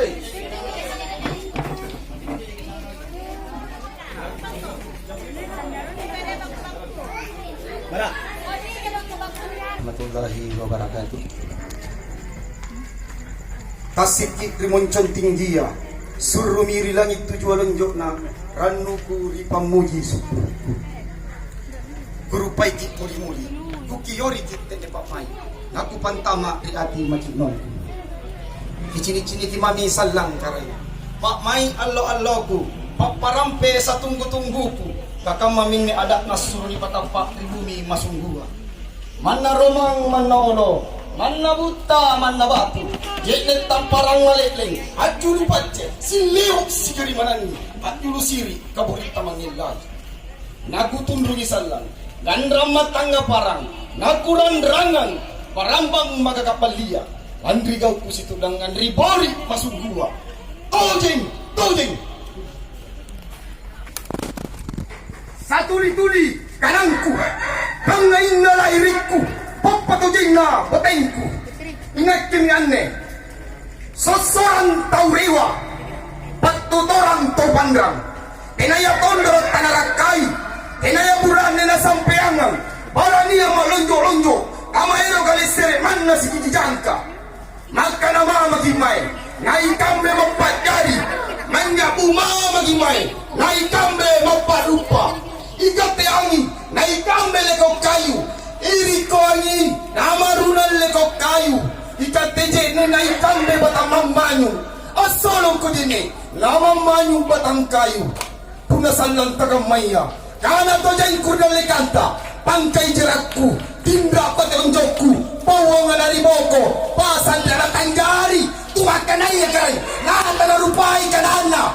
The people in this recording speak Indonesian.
Oy. Bara. Warahmatullahi wabarakatuh. Tasikit rimoncon tinggi ya. Suruh miri langit tujuh lonjok na ranuku ripamuji suku. Guru pai kit muli-muli. Kukiori kit tete papai. Naku pantama di hati macinon. Kicini-cini ki mami salang karay. Pak mai allo-alloku. Paparampe sa tunggu-tungguku. Kakang maming ni adak na suruh ni patapak di bumi masunggua. Mana romang, mana olo, mana buta, mana batu. Jeknet tamparang malekleng, ajulu pace, si leok si karimanani, ajulu siri, kaburit tamangin lagi. Naku tundungi salang, gandram matangga parang, nakuran rangan, parambang magakapalia. Andri gau kusitu dengan ribori masuk gua. Tojeng, tojeng. Satuli-tuli kanangku, hangain na lahiriku, papatojeng na batengku. Ingat kami aneh, sosoran tau rewa, patutoran tau pandrang, tenaya tondor tanarakai, tenaya burane na sampeangan, barania malonjo-lonjo, kamaero kalisere manna sikiji jangka. Maka nama magimay, naikambe mapajari, manja buma magimay, naikambe maparupa. Ikate angin, naikambe lekok kayu, iriko angin, namarunan lekok kayu. Ikate je naikambe batang mamanyu, asolong ko dini, namamanyu batang kayu. Punasan lang tagamaya, kana to jen kuda lekanta, pangkay jerakku, tindra patonjokku, pawangan harimoko, pasan darah tanggari, tuakan aja kay, nata na rupai kanana.